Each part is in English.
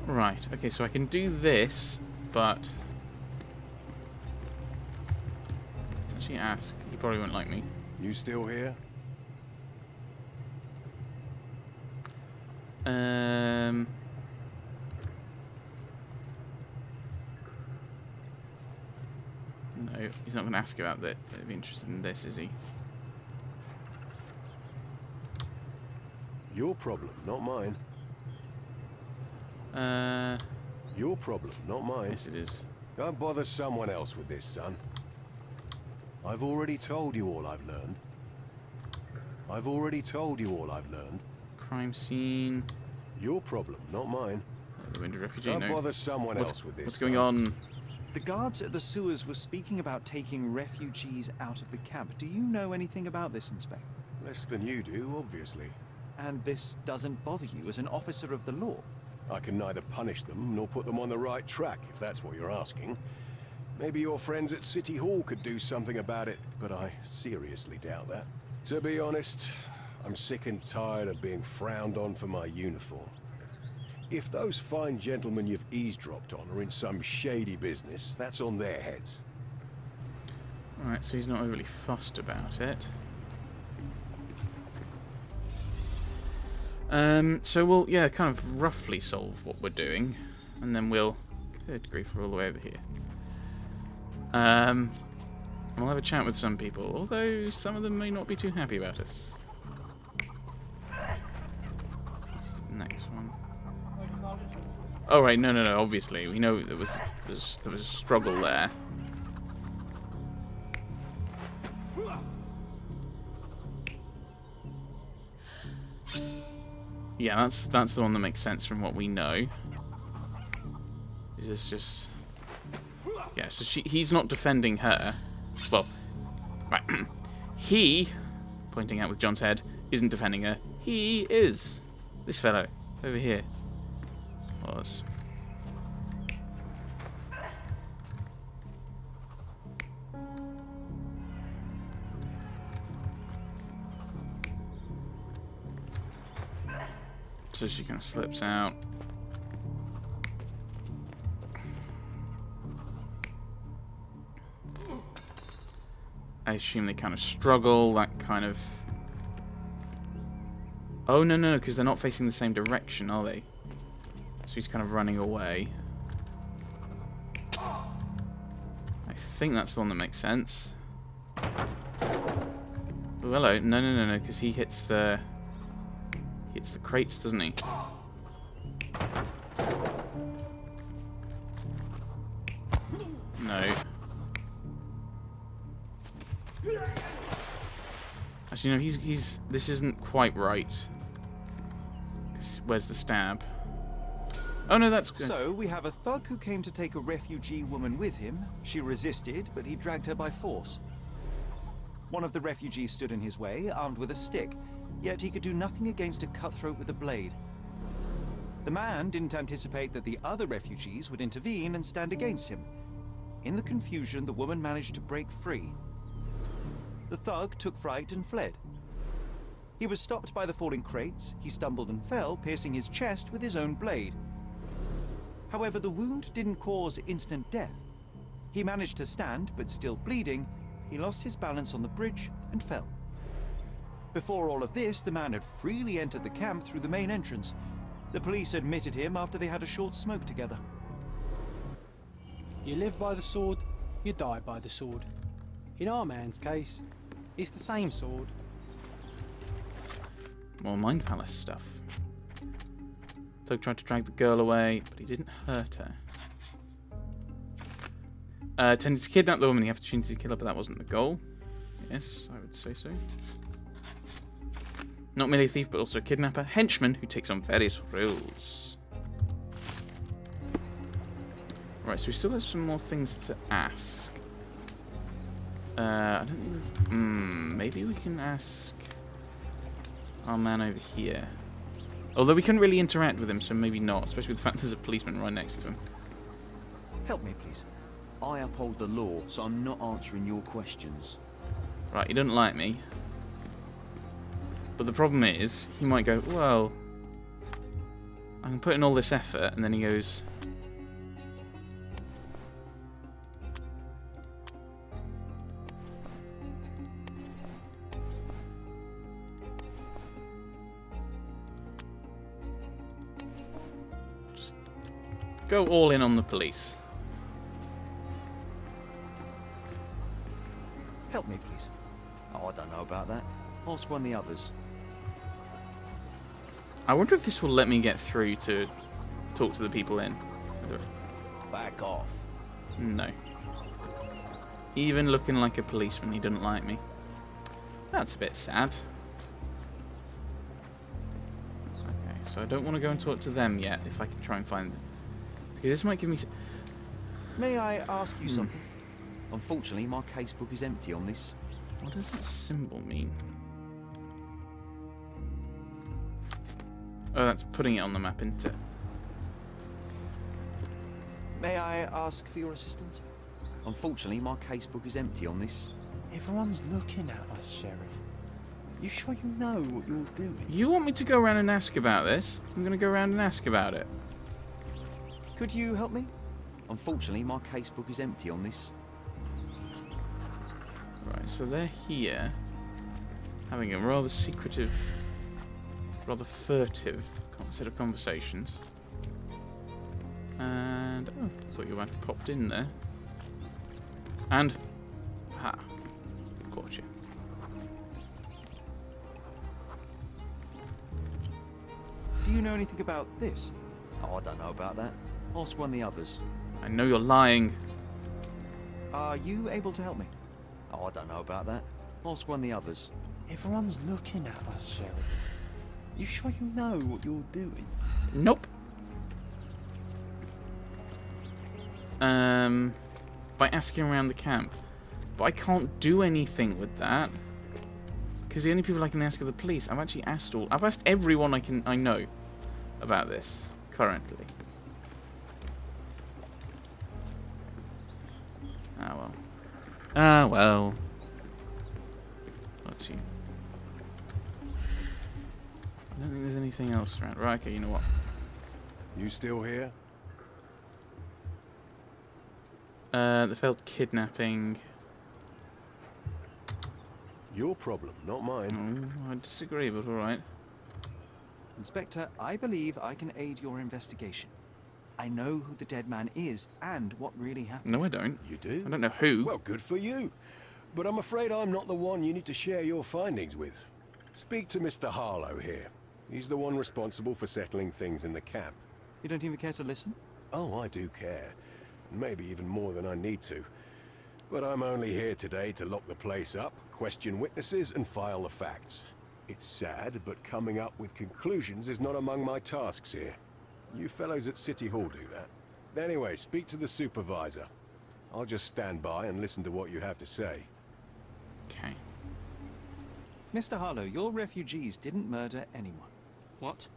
Right, okay, so I can do this, but... let's actually ask. He probably won't like me. You still here? No, he's not going to ask about that. He'd be interested in this, is he? Your problem, not mine. Your problem, not mine. Yes, it is. Don't bother someone else with this, son. I've already told you all I've learned. I've already told you all I've learned. Crime scene. Your problem, not mine. The wounded refugee. Don't No. bother someone else with this. What's going on? The guards at the sewers were speaking about taking refugees out of the camp. Do you know anything about this, Inspector? Less than you do, obviously. And this doesn't bother you as an officer of the law? I can neither punish them nor put them on the right track, if that's what you're asking. Maybe your friends at City Hall could do something about it, but I seriously doubt that. To be honest, I'm sick and tired of being frowned on for my uniform. If those fine gentlemen you've eavesdropped on are in some shady business, that's on their heads. Alright, so he's not overly fussed about it. So we'll, yeah, kind of roughly solve what we're doing, and then we'll... good grief, we're all the way over here. We'll have a chat with some people, although some of them may not be too happy about us. What's the next one? Oh right, no, obviously. We know there was a struggle there. Yeah, that's the one that makes sense from what we know. Is this just... yeah, so he's not defending her. Well, right. He, pointing out with John's head, isn't defending her. He is. This fellow, over here, was. So she kind of slips out. I assume they kind of struggle, that kind of... oh, no, because they're not facing the same direction, are they? So he's kind of running away. I think that's the one that makes sense. Oh, hello. No, because he hits the... hits the crates, doesn't he? No. Actually, no, he's... this isn't quite right. 'Cause where's the stab? Oh, no, that's good. So, we have a thug who came to take a refugee woman with him. She resisted, but he dragged her by force. One of the refugees stood in his way, armed with a stick, yet he could do nothing against a cutthroat with a blade. The man didn't anticipate that the other refugees would intervene and stand against him. In the confusion, the woman managed to break free. The thug took fright and fled. He was stopped by the falling crates. He stumbled and fell, piercing his chest with his own blade. However, the wound didn't cause instant death. He managed to stand, but still bleeding, he lost his balance on the bridge and fell. Before all of this, the man had freely entered the camp through the main entrance. The police admitted him after they had a short smoke together. You live by the sword, you die by the sword. In our man's case, it's the same sword. More Mind Palace stuff. Thug tried to drag the girl away, but he didn't hurt her. Tended to kidnap the woman, the opportunity to kill her, but that wasn't the goal. Yes, I would say so. Not merely a thief, but also a kidnapper. Henchman who takes on various roles. Right, so we still have some more things to ask. I don't think... maybe we can ask our man over here. Although we couldn't really interact with him, so maybe not. Especially with the fact there's a policeman right next to him. Help me, please. I uphold the law, so I'm not answering your questions. Right, he doesn't like me. But the problem is, he might go, well, I'm putting all this effort, and then he goes... Just go all in on the police. Help me, please. Oh, I don't know about that. Ask one of the others. I wonder if this will let me get through to talk to the people in. Back off. No. Even looking like a policeman, he didn't like me. That's a bit sad. Okay, so I don't want to go and talk to them yet, if I can try and find them. Because this might give me... May I ask you something? Unfortunately, my casebook is empty on this. What does that symbol mean? Oh, that's putting it on the map, isn't it? May I ask for your assistance? Unfortunately, my casebook is empty on this. Everyone's looking at us, Sheriff. You sure you know what you're doing? You want me to go around and ask about this? I'm going to go around and ask about it. Could you help me? Unfortunately, my casebook is empty on this. Right, so they're here, having a rather secretive, rather furtive set of conversations. And, oh, I thought you might have popped in there. And, ha, caught you. Do you know anything about this? Oh, I don't know about that. Ask one of the others. I know you're lying. Are you able to help me? Oh, I don't know about that. Ask one of the others. Everyone's looking at us, Sheriff. You sure you know what you're doing? Nope. By asking around the camp. But I can't do anything with that. Because the only people I can ask are the police. I've actually asked I've asked everyone I know about this currently. Ah well. Ah well. Let's see. I don't think there's anything else around. Right, okay, you know what? You still here? The failed kidnapping. Your problem, not mine. Oh, I disagree, but alright. Inspector, I believe I can aid your investigation. I know who the dead man is and what really happened. No, I don't. You do? I don't know who. Well, good for you. But I'm afraid I'm not the one you need to share your findings with. Speak to Mr. Harlow here. He's the one responsible for settling things in the camp. You don't even care to listen? Oh, I do care. Maybe even more than I need to. But I'm only here today to lock the place up, question witnesses, and file the facts. It's sad, but coming up with conclusions is not among my tasks here. You fellows at City Hall do that. Anyway, speak to the supervisor. I'll just stand by and listen to what you have to say. Okay. Mr. Harlow, your refugees didn't murder anyone. What?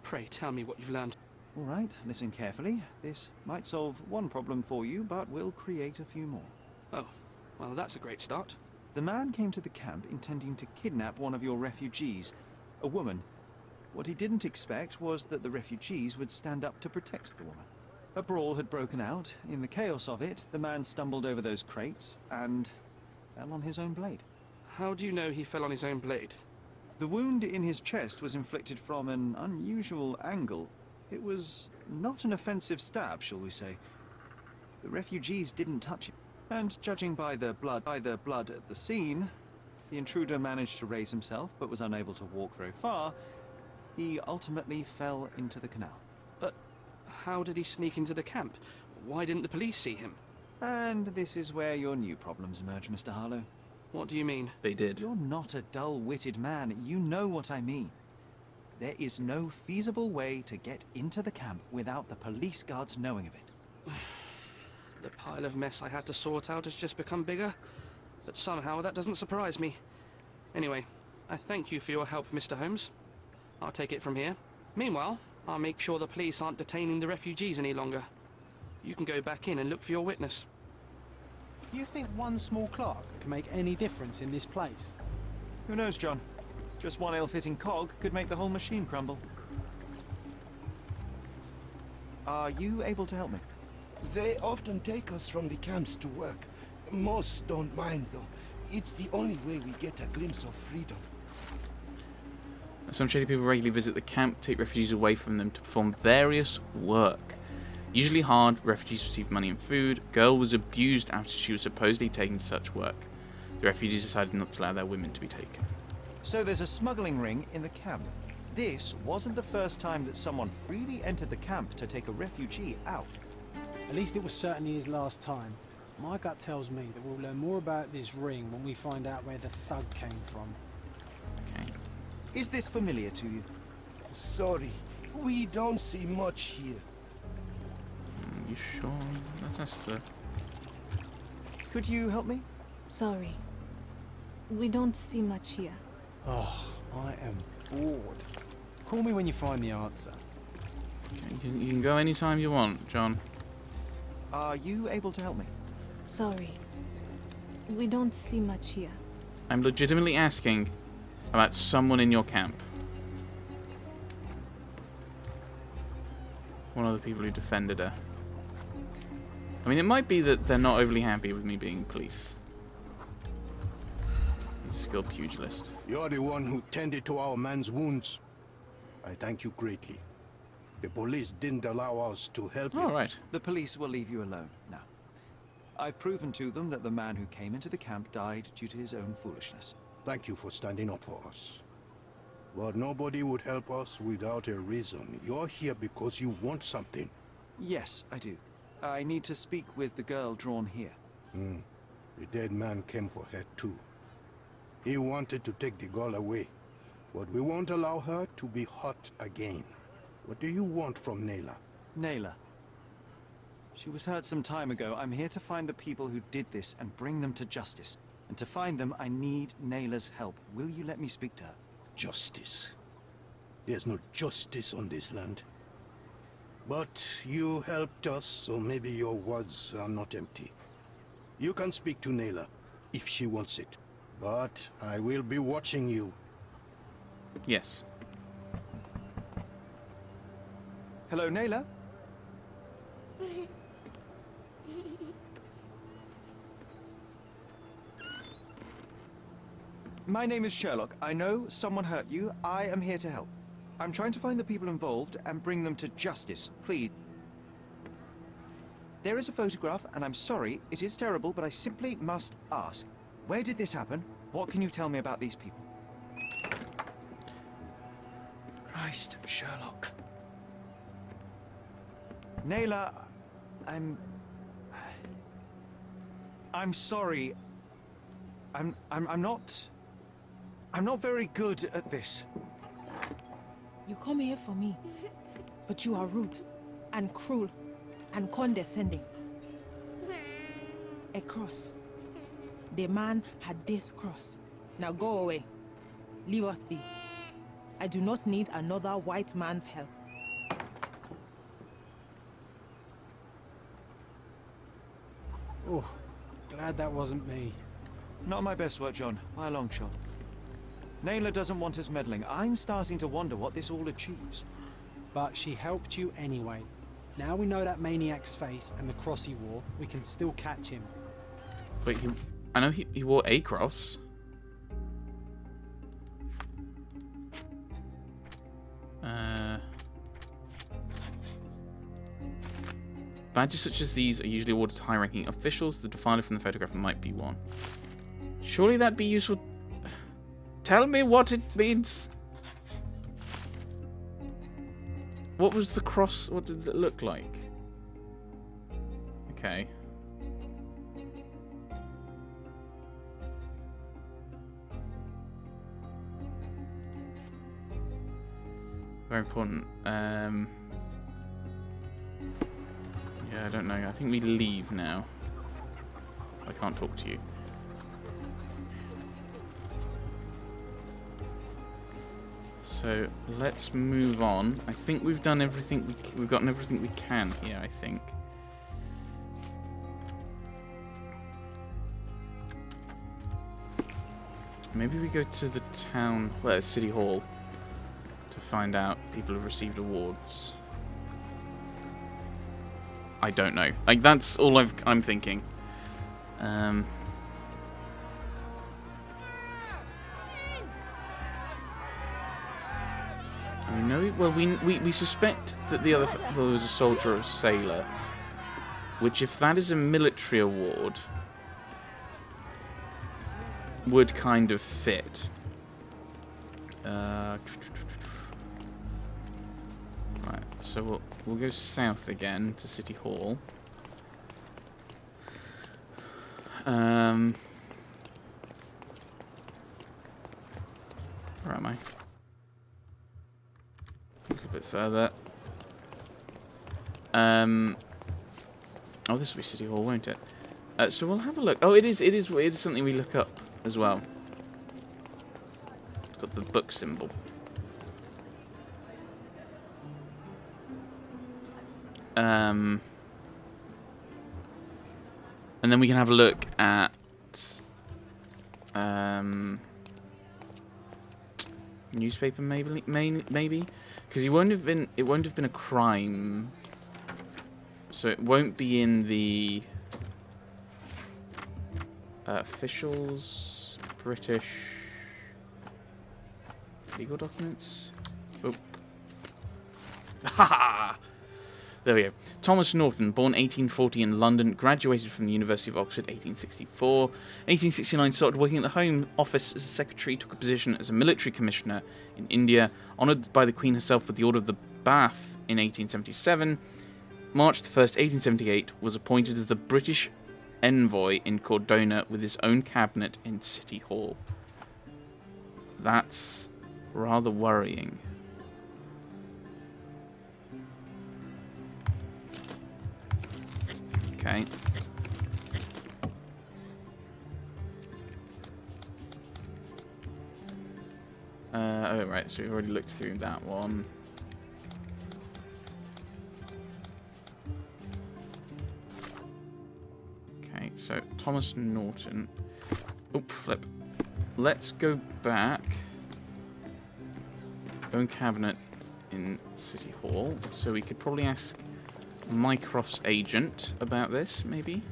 Pray tell me what you've learned. All right, listen carefully. This might solve one problem for you, but will create a few more. Oh, well, that's a great start. The man came to the camp intending to kidnap one of your refugees, a woman. What he didn't expect was that the refugees would stand up to protect the woman. A brawl had broken out. In the chaos of it, the man stumbled over those crates and fell on his own blade. How do you know he fell on his own blade? The wound in his chest was inflicted from an unusual angle. It was not an offensive stab, shall we say. The refugees didn't touch him. And judging by the blood at the scene, the intruder managed to raise himself but was unable to walk very far. He ultimately fell into the canal. But how did he sneak into the camp? Why didn't the police see him? And this is where your new problems emerge, Mr. Harlow. What do you mean? They did. You're not a dull-witted man. You know what I mean. There is no feasible way to get into the camp without the police guards knowing of it. The pile of mess I had to sort out has just become bigger, but somehow that doesn't surprise me. Anyway, I thank you for your help, Mr. Holmes. I'll take it from here. Meanwhile, I'll make sure the police aren't detaining the refugees any longer. You can go back in and look for your witness. You think one small clerk can make any difference in this place? Who knows, John? Just one ill-fitting cog could make the whole machine crumble. Are you able to help me? They often take us from the camps to work. Most don't mind, though. It's the only way we get a glimpse of freedom. Some shady people regularly visit the camp, take refugees away from them to perform various work. Usually hard, refugees receive money and food. Girl was abused after she was supposedly taken to such work. The refugees decided not to allow their women to be taken. So there's a smuggling ring in the camp. This wasn't the first time that someone freely entered the camp to take a refugee out. At least it was certainly his last time. My gut tells me that we'll learn more about this ring when we find out where the thug came from. Okay. Is this familiar to you? Sorry, we don't see much here. You sure? That's the... Could you help me? Sorry. We don't see much here. Oh, I am bored. Call me when you find the answer. Okay, you can go anytime you want, John. Are you able to help me? Sorry. We don't see much here. I'm legitimately asking about someone in your camp. One of the people who defended her. I mean, it might be that they're not overly happy with me being police. He's a skilled pugilist. You're the one who tended to our man's wounds. I thank you greatly. The police didn't allow us to help you. All right. The police will leave you alone now. I've proven to them that the man who came into the camp died due to his own foolishness. Thank you for standing up for us. But nobody would help us without a reason. You're here because you want something. Yes, I do. I need to speak with the girl drawn here. The dead man came for her too. He wanted to take the girl away, but we won't allow her to be hurt again. What do you want from Nayla? Nayla. She was hurt some time ago. I'm here to find the people who did this and bring them to justice. And to find them, I need Nayla's help. Will you let me speak to her? Justice. There's no justice on this land. But you helped us, so maybe your words are not empty. You can speak to Nayla, if she wants it. But I will be watching you. Yes. Hello, Nayla? My name is Sherlock. I know someone hurt you. I am here to help. I'm trying to find the people involved and bring them to justice. Please. There is a photograph, and I'm sorry, it is terrible, but I simply must ask. Where did this happen? What can you tell me about these people? Christ, Sherlock. Nayla, I'm sorry. I'm not very good at this. You come here for me, but you are rude and cruel and condescending. A cross. The man had this cross. Now go away. Leave us be. I do not need another white man's help. Oh, glad that wasn't me. Not my best work, John. By a long shot. Nayla doesn't want us meddling. I'm starting to wonder what this all achieves. But she helped you anyway. Now we know that maniac's face and the cross he wore, we can still catch him. Wait, I know he wore a cross. Badges such as these are usually awarded to high-ranking officials. The defiler from the photograph might be one. Surely that'd be useful. Tell me what it means. What was the cross? What did it look like? Okay. Very important. Yeah, I don't know. I think we leave now. I can't talk to you. So let's move on. I think we've done everything. We've gotten everything we can here, I think. Maybe we go to the town, well, City Hall, to find out people have received awards. I don't know. Like, that's all I'm thinking. We know. Well, we suspect that the other fellow was a soldier or a sailor. Which, if that is a military award, would kind of fit. Right. So we'll go south again to City Hall. Where am I? A little bit further. Oh, this will be City Hall, won't it? So we'll have a look. Oh, it is something we look up as well. It's got the book symbol. And then we can have a look at newspaper, maybe, because it won't have been a crime, so it won't be in the officials, British legal documents. Oh, ha! There we go. Thomas Norton, born 1840 in London, graduated from the University of Oxford 1864. 1869, started working at the Home Office as a secretary, took a position as a military commissioner in India, honoured by the Queen herself with the Order of the Bath in 1877. March 1st, 1878, was appointed as the British envoy in Cordona with his own cabinet in City Hall. That's rather worrying. Okay. Oh, right, so we've already looked through that one. Okay, so Thomas Norton. Oop, flip. Let's go back. Own cabinet in City Hall. So we could probably ask Mycroft's agent about this, maybe?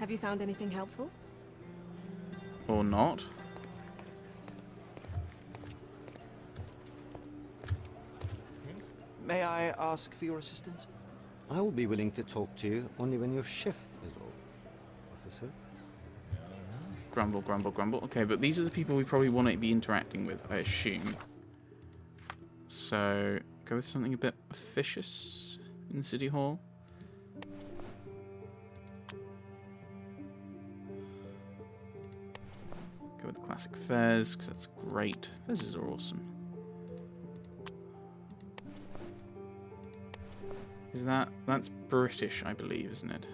Have you found anything helpful? Or not. May I ask for your assistance? I will be willing to talk to you only when your shift is over, officer. Grumble, grumble, grumble. Okay, but these are the people we probably want to be interacting with, I assume. So, go with something a bit officious in City Hall. Go with the classic Fez, because that's great. Fezes are awesome. That's British, I believe, isn't it?